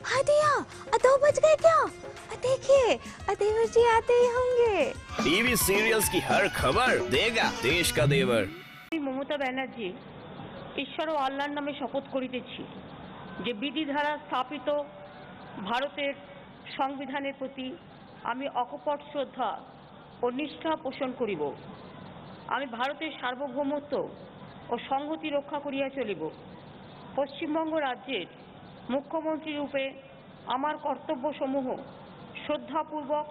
हाँ दिया, 2 बज गए क्या? देखिए, देवर जी आते ही होंगे। टीवी सीरियल्स की हर खबर देगा देश का देवर। মমতা ব্যানার্জি ঈশ্বর ও আল্লাহর নামে শপথ করিতেছি যে বিধি দ্বারা স্থাপিত ভারতের সংবিধানের প্রতি আমি অকপট শ্রদ্ধা ও নিষ্ঠা পোষণ করিব। আমি ভারতের সার্বভৌমত্ব ও সংহতি রক্ষা করিয়া চলিব। পশ্চিমবঙ্গ রাজ্যের মুখ্যমন্ত্রী রূপে আমার কর্তব্যসমূহ শ্রদ্ধাপূর্বক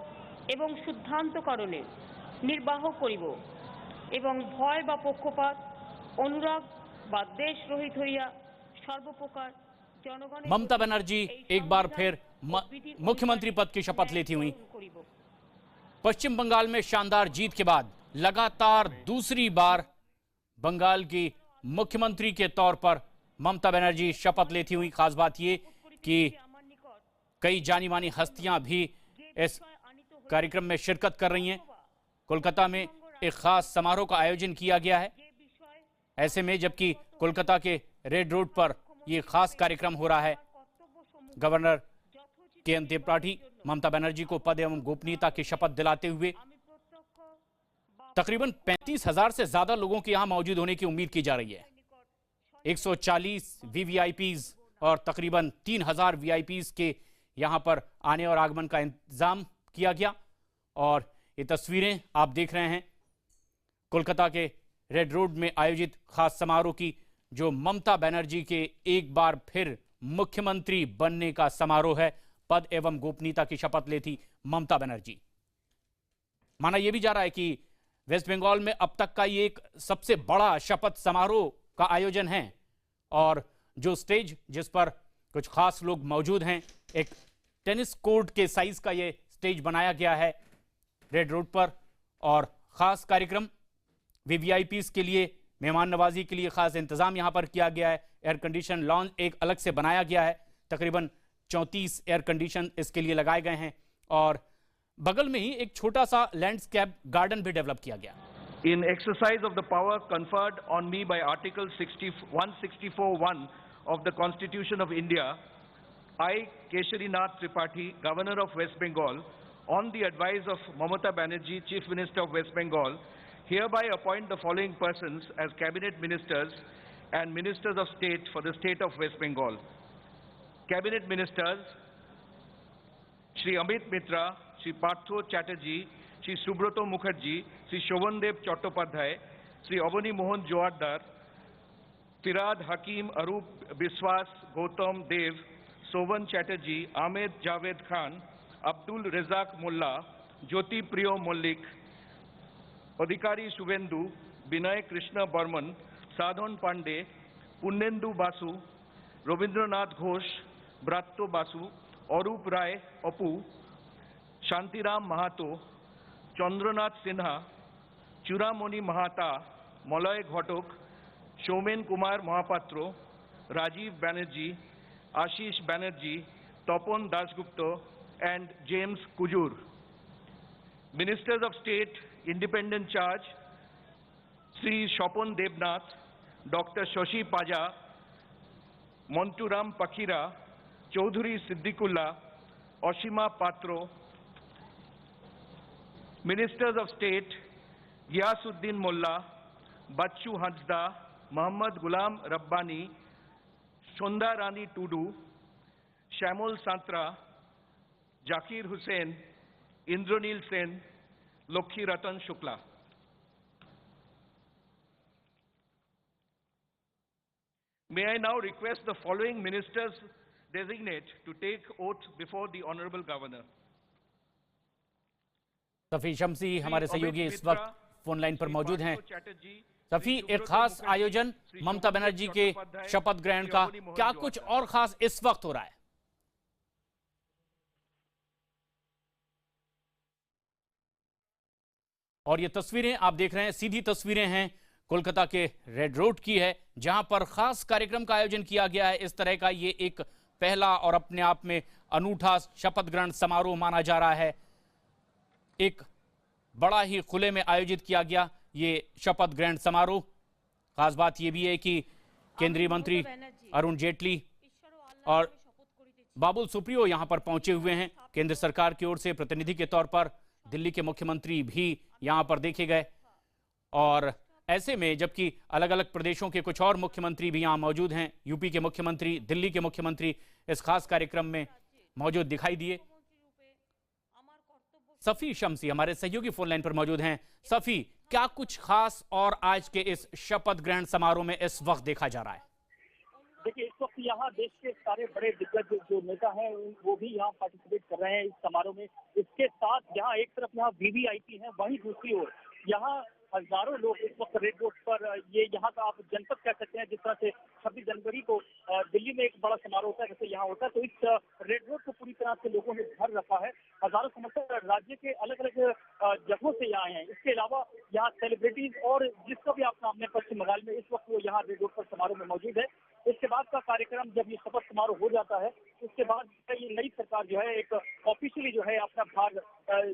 এবং সিদ্ধান্তকরণে নির্বাহ করিব এবং ভয় বা পক্ষপাত অনুরাग বা देशरोहित হইয়া सर्वप्रकार जनगण। ममता बनर्जी एक बार फिर मुख्यमंत्री पद की शपथ लेती हुई पश्चिम बंगाल में शानदार जीत के बाद लगातार दूसरी बार बंगाल की मुख्यमंत्री के तौर पर ममता बनर्जी शपथ लेती हुई। खास बात यह कि कई जानी मानी हस्तियां भी इस कार्यक्रम में शिरकत कर रही हैं। कोलकाता में एक खास समारोह का आयोजन किया गया है। ऐसे में जबकि कोलकाता के रेड रोड पर यह खास कार्यक्रम हो रहा है, गवर्नर के.एन. त्रिपाठी ममता बनर्जी को पद एवं गोपनीयता की शपथ दिलाते हुए तकरीबन 35,000 से ज्यादा लोगों के यहां मौजूद होने की उम्मीद की जा रही है। 140 वीवीआईपीज और तकरीबन 3,000 वीआईपीज के यहां पर आने और आगमन का इंतजाम किया गया। और ये तस्वीरें आप देख रहे हैं कोलकाता के रेड रोड में आयोजित खास समारोह की, जो ममता बनर्जी के एक बार फिर मुख्यमंत्री बनने का समारोह है। पद एवं गोपनीयता की शपथ लेती ममता बनर्जी। माना यह भी जा रहा है कि वेस्ट बंगाल में अब तक का ये एक सबसे बड़ा शपथ समारोह का आयोजन है। और जो स्टेज जिस पर कुछ खास लोग मौजूद हैं, एक टेनिस कोर्ट के साइज का ये स्टेज बनाया गया है रेड रोड पर। और खास कार्यक्रम वीवीआईपीज के लिए, मेहमान नवाजी के लिए खास इंतजाम यहां पर किया गया है। एयर कंडीशन लॉन्च एक अलग से बनाया गया है। तकरीबन 34 एयर कंडीशन इसके लिए लगाए गए हैं। और बगल में ही एक छोटा सा लैंडस्केप गार्डन भी डेवलप किया गया। In exercise of the power conferred on me by Article 164(1) of the Constitution of India, I, Kesharinath Tripathi, Governor of West Bengal, on the advice of Mamata Banerjee, Chief Minister of West Bengal, hereby appoint the following persons as Cabinet Ministers and Ministers of State for the State of West Bengal. Cabinet Ministers, Shri Amit Mitra, Shri Partho Chatterjee, Shri Subroto Mukherjee, Shri Shobhandev Chattopadhyay, Shri Avani Mohan Joardar, Firad Hakim, Arup Biswas, Gautam Dev, Sovan Chatterjee, Ahmed Javed Khan, Abdul Razak Mullah, Jyoti Priyo Mollik, Adhikari Suvendu, Binay Krishna Burman, Sadhan Pandey, Punnendu Basu, Rabindranath Ghosh, Bratto Basu, Arup Rai Apu, Shantiram Mahato, Chandranath Sinha, Churamoni Mahata, Malay Ghotok, Shomen Kumar Mahapatro, Rajiv Banerjee, Ashish Banerjee, Topon Dasgupta, and James Kujur. Ministers of State, Independent Charge, Sri Shopon Debnath, Dr. Shashi Paja, Monturam Pakira, Chaudhuri Siddiqullah, Oshima Patro. Ministers of State, Ghiyasuddin Mullah, Bachu Hansda, Muhammad Ghulam Rabbani, Shonda Rani Tudu, Shamol Santra, Zakir Hussain, Indranil Sen, Lokhi Ratan Shukla. May I now request the following ministers designate to take oath before the Honorable Governor. Safi Shamsi हमारे सहयोगी इस वक्त phone line पर मौजूद हैं। सफी, एक खास आयोजन ममता बनर्जी के शपथ ग्रहण का, क्या कुछ और खास इस वक्त हो रहा है? और ये तस्वीरें आप देख रहे हैं, सीधी तस्वीरें हैं कोलकाता के रेड रोड की है, जहां पर खास कार्यक्रम का आयोजन किया गया है। इस तरह का ये एक पहला और अपने आप में अनूठा शपथ ग्रहण समारोह माना जा रहा है। एक बड़ा ही खुले में आयोजित किया गया ये शपथ ग्रहण समारोह। खास बात यह भी है कि केंद्रीय मंत्री अरुण जेटली और बाबुल सुप्रियो यहां पर पहुंचे हुए हैं। केंद्र सरकार की ओर से प्रतिनिधि के तौर पर दिल्ली के मुख्यमंत्री भी यहां पर देखे गए, और ऐसे में जबकि अलग अलग प्रदेशों के कुछ और मुख्यमंत्री भी यहां मौजूद हैं, यूपी के मुख्यमंत्री, दिल्ली के मुख्यमंत्री इस खास कार्यक्रम में मौजूद दिखाई दिए। सफी शम्सी हमारे सहयोगी फोन लाइन पर मौजूद हैं। सफी, क्या कुछ खास और आज के इस शपथ ग्रहण समारोह में इस वक्त देखा जा रहा है? देखिए, इस वक्त यहाँ देश के सारे बड़े दिग्गज जो नेता हैं वो भी यहाँ पार्टिसिपेट कर रहे हैं इस समारोह में। इसके साथ यहाँ एक तरफ यहाँ वीवीआईपी हैं, वहीं दूसरी ओर यहाँ हजारों लोग इस वक्त रेड रोड पर, ये यहाँ का आप जनपद कह सकते हैं, जिस तरह से 26 जनवरी को दिल्ली में एक बड़ा समारोह होता है जैसे यहाँ होता है, तो इस रेड रोड को पूरी तरह से लोगों ने भर रखा है। हजारों समर्थक राज्य के अलग अलग जगहों से यहाँ आए हैं। इसके अलावा यहाँ सेलिब्रिटीज और जिसका भी आप नाम है पश्चिम बंगाल में, इस वक्त वो यहाँ रेड रोड पर समारोह में मौजूद है। इसके बाद का कार्यक्रम जब ये शपथ समारोह हो जाता है, उसके बाद ये नई सरकार जो है एक ऑफिशियली जो है अपना भाग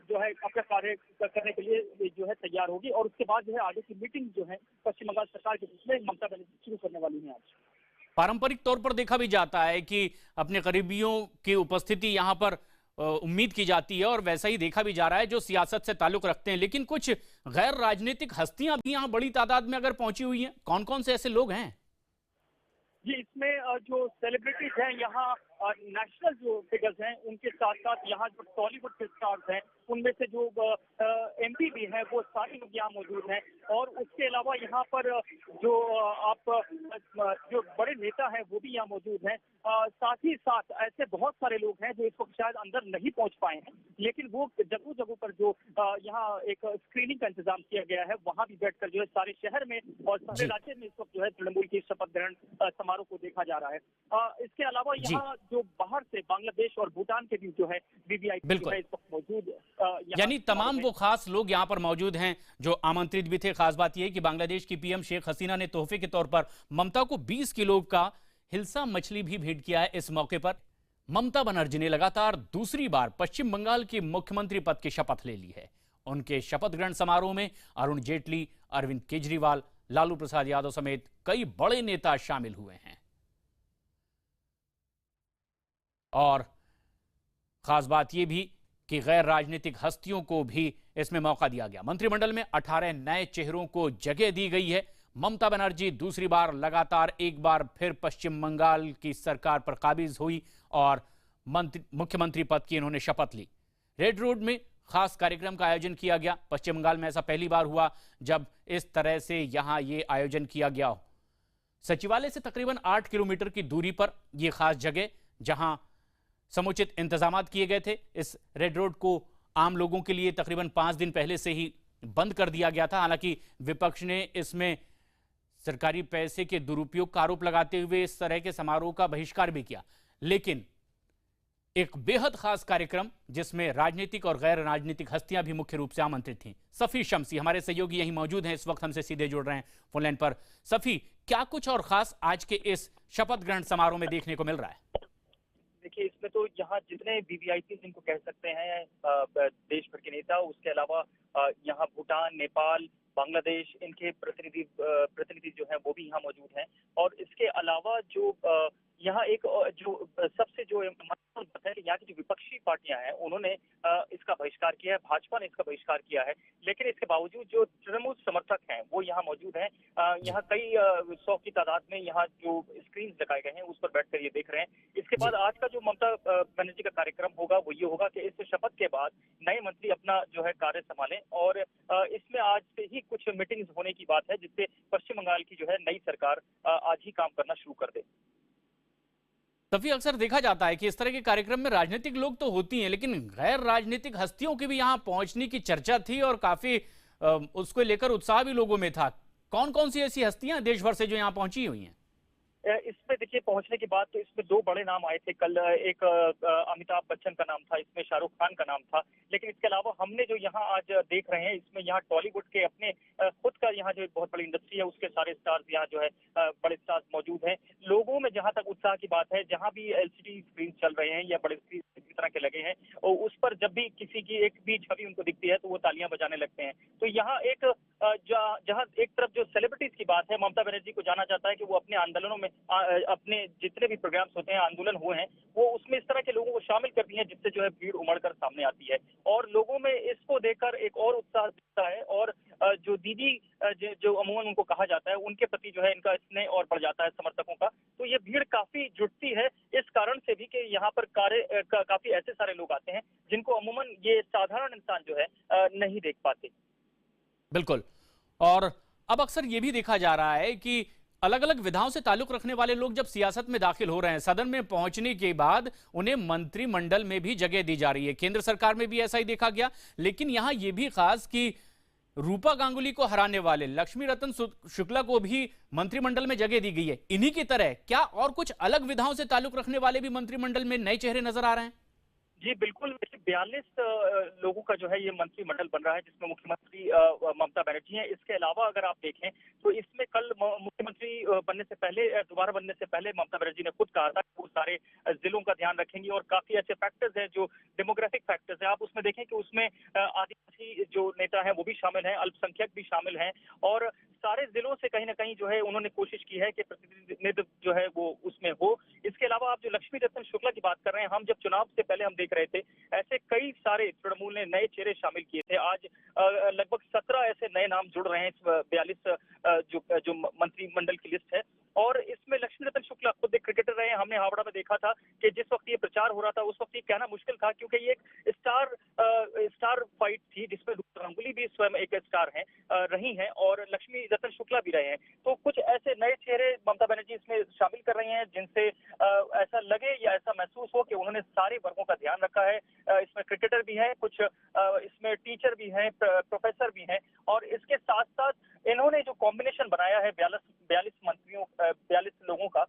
जो है अपना कार्य करने के लिए जो है तैयार होगी, और उसके बाद जो है आगे की मीटिंग जो है पश्चिम बंगाल सरकार के बीच में ममता बनर्जी शुरू करने वाली है। आज पारंपरिक तौर पर देखा भी जाता है कि अपने करीबियों की उपस्थिति यहाँ पर उम्मीद की जाती है, और वैसा ही देखा भी जा रहा है जो सियासत से ताल्लुक रखते हैं। लेकिन कुछ गैर राजनीतिक हस्तियां भी यहाँ बड़ी तादाद में अगर पहुंची हुई हैं, कौन कौन से ऐसे लोग हैं? जी, इसमें जो सेलिब्रिटीज हैं यहाँ नेशनल जो फिगर्स हैं, उनके साथ साथ यहाँ जो टॉलीवुड के स्टार्स हैं, उनमें से जो एमपी भी हैं, वो सारे लोग यहाँ मौजूद हैं। और उसके अलावा यहाँ पर जो आप जो बड़े नेता हैं वो भी यहाँ मौजूद हैं। साथ ही साथ ऐसे बहुत सारे लोग हैं जो इस वक्त शायद अंदर नहीं पहुंच पाए हैं, लेकिन वो जगह जगह पर जो यहाँ एक स्क्रीनिंग का इंतजाम किया गया है, वहाँ भी बैठकर जो है सारे शहर में और सारे राज्य में इस वक्त जो है तृणमूल की शपथ ग्रहण समारोह को देखा जा रहा है। इसके अलावा यहाँ जो बाहर से बांग्लादेश और भूटान के भी जो है वीवीआईपी जो है इस वक्त मौजूद, यानी तमाम वो खास लोग यहाँ पर मौजूद हैं जो आमंत्रित भी थे। खास बात यह है कि बांग्लादेश की पीएम शेख हसीना ने तोहफे के तौर पर ममता को 20 किलो का हिल्सा मछली भी भेंट किया है। इस मौके पर ममता बनर्जी ने लगातार दूसरी बार पश्चिम बंगाल की मुख्यमंत्री पद की शपथ ले ली है। उनके शपथ ग्रहण समारोह में अरुण जेटली, अरविंद केजरीवाल, लालू प्रसाद यादव समेत कई बड़े नेता शामिल हुए हैं। और खास बात यह भी कि गैर राजनीतिक हस्तियों को भी इसमें मौका दिया गया। मंत्रिमंडल में 18 नए चेहरों को जगह दी गई है। ममता बनर्जी दूसरी बार लगातार एक बार फिर पश्चिम बंगाल की सरकार पर काबिज हुई और मुख्यमंत्री पद की इन्होंने शपथ ली। रेड रोड में खास कार्यक्रम का आयोजन किया गया। पश्चिम बंगाल में ऐसा पहली बार हुआ जब इस तरह से यहां ये आयोजन किया गया हो। सचिवालय से तकरीबन 8 किलोमीटर की दूरी पर यह खास जगह, जहां समुचित इंतजामात किए गए थे। इस रेड रोड को आम लोगों के लिए तकरीबन 5 दिन पहले से ही बंद कर दिया गया था। हालांकि विपक्ष ने इसमें सरकारी पैसे के दुरुपयोग का आरोप लगाते हुए इस तरह के समारोह का बहिष्कार भी किया। लेकिन एक बेहद खास कार्यक्रम जिसमें राजनीतिक और गैर राजनीतिक हस्तियां भी मुख्य रूप से आमंत्रित थीं। सफी शम्सी हमारे सहयोगी यहीं मौजूद हैं, इस वक्त हमसे सीधे जुड़ रहे हैं फोन लाइन पर। सफी, क्या कुछ और खास आज के इस शपथ ग्रहण समारोह में देखने को मिल रहा है? देखिए, इसमें तो यहाँ जितने वीवीआईपी जिनको कह सकते हैं देश भर के नेता, उसके अलावा यहाँ भूटान, नेपाल, बांग्लादेश, इनके प्रतिनिधि जो हैं वो भी यहाँ मौजूद हैं। और इसके अलावा जो यहाँ एक जो सबसे जो महत्वपूर्ण बात है कि यहाँ की जो विपक्षी पार्टियां हैं उन्होंने इसका बहिष्कार किया है, भाजपा ने इसका बहिष्कार किया है। लेकिन इसके बावजूद जो तृणमूल समर्थक हैं वो यहाँ मौजूद हैं। यहाँ कई 100 की तादाद में यहाँ जो स्क्रीन लगाए गए हैं उस पर बैठकर ये देख रहे हैं। इसके बाद आज का जो ममता बनर्जी का कार्यक्रम होगा वो ये होगा कि इस शपथ के बाद नए मंत्री अपना जो है कार्य संभालें, और इसमें आज से ही कुछ मीटिंग्स होने की बात है जिससे पश्चिम बंगाल की जो है नई सरकार आज ही काम करना शुरू कर दे। तभी अक्सर देखा जाता है कि इस तरह के कार्यक्रम में राजनीतिक लोग तो होती हैं, लेकिन गैर राजनीतिक हस्तियों के भी यहां पहुंचने की चर्चा थी और काफी उसको लेकर उत्साह भी लोगों में था। कौन कौन सी ऐसी हस्तियां देश भर से जो यहां पहुंची हुई हैं? इसमें देखिए, पहुंचने के बाद तो इसमें 2 बड़े नाम आए थे। कल एक अमिताभ बच्चन का नाम था, इसमें शाहरुख खान का नाम था। लेकिन इसके अलावा हमने जो यहाँ आज देख रहे हैं इसमें यहाँ टॉलीवुड के अपने खुद का यहाँ जो बहुत बड़ी इंडस्ट्री है उसके सारे स्टार्स यहाँ जो है बड़े स्टार्स मौजूद हैं। लोगों में जहाँ तक उत्साह की बात है, जहाँ भी LCD स्क्रीन चल रहे हैं या बड़े स्क्रीन इस तरह के लगे हैं और उस पर जब भी किसी की एक भी छवि उनको दिखती है तो वो तालियां बजाने लगते हैं। तो यहाँ एक जहां एक तरफ जो सेलिब्रिटीज की बात है, ममता बनर्जी को जाना जाता है कि वो अपने आंदोलनों में अपने जितने भी प्रोग्राम्स होते हैं, आंदोलन हुए हैं, वो उसमें इस तरह के लोगों को शामिल करती हैं जिससे जो है भीड़ उमड़कर सामने आती है और लोगों में इसको देखकर एक और उत्साह दिखता है और जो दीदी जो अमूमन उनको कहा जाता है, उनके प्रति जो है इनका स्नेह और बढ़ जाता है समर्थकों का। तो ये भीड़ काफी जुटती है इस कारण से भी कि यहाँ पर काफी ऐसे सारे लोग आते हैं जिनको अमूमन ये साधारण इंसान जो है नहीं देख पाते। बिल्कुल। और अब अक्सर ये भी देखा जा रहा है कि अलग अलग विधाओं से ताल्लुक रखने वाले लोग जब सियासत में दाखिल हो रहे हैं, सदन में पहुंचने के बाद उन्हें मंत्रिमंडल में भी जगह दी जा रही है। केंद्र सरकार में भी ऐसा ही देखा गया, लेकिन यहां यह भी खास कि रूपा गांगुली को हराने वाले लक्ष्मी रतन शुक्ला को भी मंत्रिमंडल में जगह दी गई है। इन्हीं की तरह क्या और कुछ अलग विधाओं से ताल्लुक रखने वाले भी मंत्रिमंडल में नए चेहरे नजर आ रहे हैं? जी बिल्कुल, 42 लोगों का जो है ये मंत्रिमंडल बन रहा है जिसमें मुख्यमंत्री ममता बनर्जी हैं। इसके अलावा अगर आप देखें तो इसमें कल मुख्यमंत्री बनने से पहले, दोबारा बनने से पहले ममता बनर्जी ने खुद कहा था कि वो सारे जिलों का ध्यान रखेंगी और काफी ऐसे फैक्टर्स हैं जो डेमोग्राफिक फैक्टर्स हैं। आप उसमें देखें कि उसमें आदिवासी जो नेता हैं वो भी शामिल हैं, अल्पसंख्यक भी शामिल हैं और सारे जिलों से कहीं ना कहीं जो है उन्होंने कोशिश की है कि प्रतिनिधित्व जो है वो उसमें हो। इसके अलावा आप जो लक्ष्मी रतन शुक्ला की बात कर रहे हैं, हम जब चुनाव से पहले हम देख रहे थे ऐसे कई सारे तृणमूल ने नए चेहरे शामिल किए थे। आज लगभग 17 ऐसे नए नाम जुड़ रहे हैं इस 42 जो मंत्रिमंडल की लिस्ट है और इसमें लक्ष्मी रतन शुक्ला खुद एक क्रिकेटर रहे हैं। हमने हावड़ा में देखा था कि जिस वक्त ये प्रचार हो रहा था उस वक्त ये कहना मुश्किल था क्योंकि ये एक स्टार फाइट थी जिसमें रूपा गांगुली भी स्वयं एक स्टार हैं रही हैं और लक्ष्मी रतन शुक्ला भी रहे हैं। तो कुछ ऐसे नए चेहरे ममता बनर्जी इसमें शामिल कर रही हैं जिनसे ऐसा लगे या ऐसा महसूस हो कि उन्होंने सारे वर्गों का ध्यान रखा है। इसमें क्रिकेटर भी हैं, कुछ इसमें टीचर भी हैं, प्रोफेसर भी हैं और इसके साथ साथ इन्होंने जो कॉम्बिनेशन बनाया है 42 लोगों का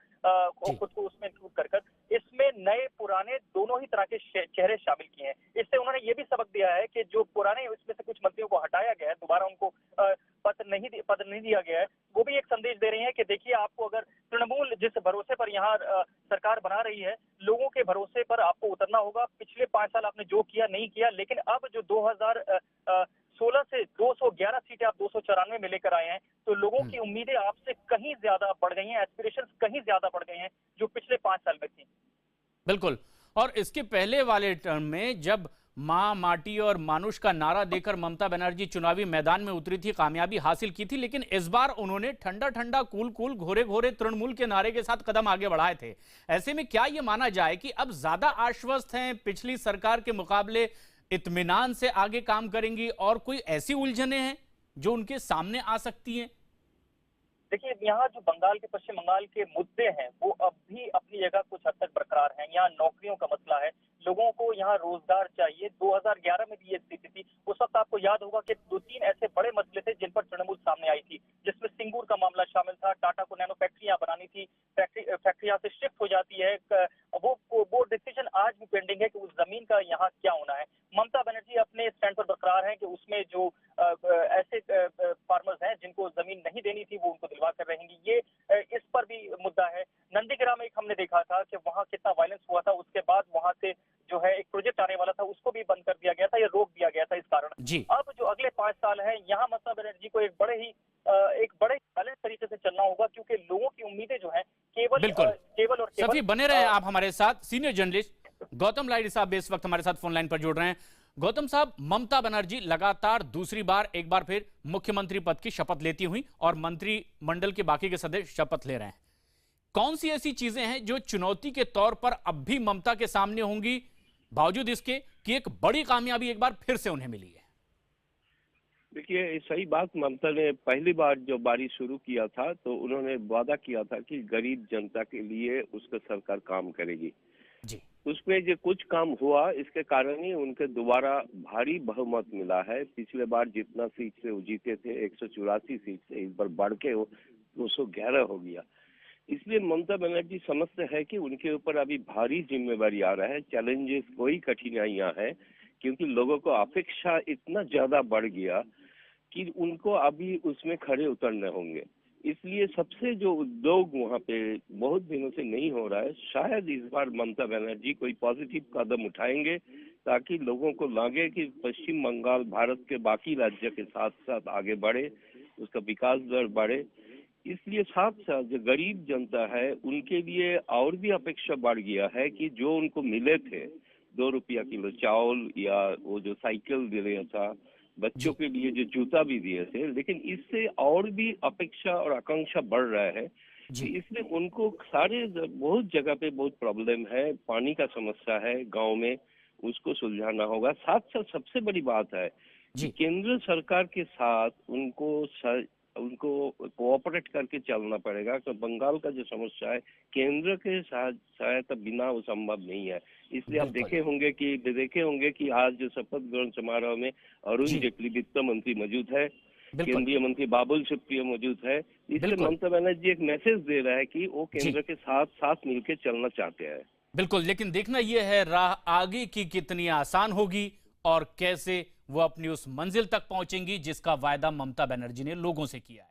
खुद को उसमें इंक्लूड कर इसमें नए पुराने दोनों ही तरह के चेहरे शामिल किए हैं। इससे उन्होंने ये भी सबक दिया है कि जो पुराने इसमें से कुछ मंत्रियों को हटाया गया है, दोबारा उनको पद नहीं दिया गया है, वो भी एक संदेश दे रही है कि देखिए आपको अगर तृणमूल जिस भरोसे पर यहाँ सरकार बना रही है, लोगों के भरोसे पर आपको उतरना होगा। पिछले 5 साल आपने जो किया नहीं किया, लेकिन अब जो 2016 से 211 सीटें आप 294 में लेकर आए हैं, तो लोगों की उम्मीदें आपसे कहीं ज्यादा बढ़ गई हैं, एस्पिरेशंस कहीं ज्यादा बढ़ गए हैं जो पिछले 5 साल में थी। बिल्कुल। और इसके पहले वाले टर्म में जब मां, माटी और मानुष का नारा देकर ममता बनर्जी चुनावी मैदान में उतरी थी, कामयाबी हासिल की थी, लेकिन इस बार उन्होंने ठंडा ठंडा, कूल कूल, घोरे घोरे तृणमूल के नारे के साथ कदम आगे बढ़ाए थे। ऐसे में क्या यह माना जाए कि अब ज्यादा आश्वस्त हैं, पिछली सरकार के मुकाबले इत्मीनान से आगे काम करेंगी और कोई ऐसी उलझनें हैं जो उनके सामने आ सकती हैं? देखिए, यहाँ जो पश्चिम बंगाल के मुद्दे हैं वो अब भी अपनी जगह कुछ हद तक बरकरार हैं। यहाँ नौकरियों का मसला है, लोगों को यहाँ रोजगार चाहिए। 2011 में भी ये स्थिति थी। उस वक्त आपको याद होगा कि 2-3 ऐसे बड़े मसले थे जिन पर तृणमूल सामने आई थी, जिसमें सिंगूर का मामला शामिल था। टाटा को नैनो फैक्ट्रियां बनानी थी, फैक्ट्री यहाँ से शिफ्ट हो जाती है, वो डिसीजन आज भी पेंडिंग है कि उस जमीन का यहाँ क्या होना है। ममता बनर्जी अपने स्टैंड पर बरकरार है कि उसमें जो ऐसे फार्मर्स हैं जिनको जमीन नहीं देनी थी वो उनको दिलवा कर रहेंगी। ये इस पर भी मुद्दा है। नंदीग्राम में एक हमने देखा था कि वहाँ कितना वायलेंस हुआ था, उसके बाद वहाँ से जो है एक प्रोजेक्ट आने वाला था उसको भी बंद कर दिया गया था या रोक दिया गया था इस कारण। अब जो अगले 5 साल हैं यहाँ ममता बनर्जी को एक बड़े बैलेंस तरीके से चलना होगा क्योंकि लोगों की उम्मीदें जो है केवल सफी बने रहे आप हमारे साथ। सीनियर जर्नलिस्ट गौतम लाहिड़ी साहब इस वक्त हमारे साथ फोन लाइन पर जुड़ रहे हैं। गौतम साहब, ममता बनर्जी लगातार दूसरी बार एक बार फिर मुख्यमंत्री पद की शपथ लेती हुई और मंत्रिमंडल के बाकी के सदस्य शपथ ले रहे हैं। कौन सी ऐसी चीजें हैं जो चुनौती के तौर पर अब भी ममता के सामने होंगी, बावजूद इसके कि एक बड़ी कामयाबी एक बार फिर से उन्हें मिली है? देखिए, सही बात, ममता ने पहली बार जो बारी शुरू किया था तो उन्होंने वादा किया था कि गरीब जनता के लिए उसका सरकार काम करेगी जी। उसमें जो कुछ काम हुआ इसके कारण ही उनके दोबारा भारी बहुमत मिला है। पिछले बार जितना सीट से वो जीते थे 184 सीट से इस बार बढ़ के 211 हो गया। इसलिए ममता बनर्जी समझते हैं कि उनके ऊपर अभी भारी जिम्मेवारी आ रहा है, चैलेंजेस, कोई कठिनाइयां हैं क्योंकि लोगों को अपेक्षा इतना ज्यादा बढ़ गया कि उनको अभी उसमें खड़े उतरने होंगे। इसलिए सबसे जो उद्योग वहाँ पे बहुत दिनों से नहीं हो रहा है, शायद इस बार ममता बनर्जी कोई पॉजिटिव कदम उठाएंगे ताकि लोगों को लगे कि पश्चिम बंगाल भारत के बाकी राज्य के साथ साथ आगे बढ़े, उसका विकास दर बढ़े। इसलिए साथ साथ जो गरीब जनता है उनके लिए और भी अपेक्षा बढ़ गया है कि जो उनको मिले थे 2 रुपया किलो चावल या वो जो साइकिल दिया था, बच्चों के लिए जो जूता भी दिए थे, लेकिन इससे और भी अपेक्षा और आकांक्षा बढ़ रहा है। इसलिए उनको बहुत जगह पे बहुत प्रॉब्लम है, पानी का समस्या है गांव में, उसको सुलझाना होगा। साथ साथ सबसे बड़ी बात है कि केंद्र सरकार के साथ उनको कोऑपरेट करके चलना पड़ेगा। तो बंगाल का जो समस्या है केंद्र के सहायता बिना वो संभव नहीं है। इसलिए आप देखे होंगे कि आज जो शपथ ग्रहण समारोह में अरुण जेटली वित्त मंत्री मौजूद है, केंद्रीय मंत्री बाबुल सुप्रियो मौजूद है। इसलिए ममता बनर्जी एक मैसेज दे रहा है कि वो केंद्र के साथ मिलकर चलना चाहते हैं। बिल्कुल, लेकिन देखना यह है राह आगे की कितनी आसान होगी और कैसे वो अपनी उस मंजिल तक पहुंचेंगी जिसका वायदा ममता बनर्जी ने लोगों से किया है।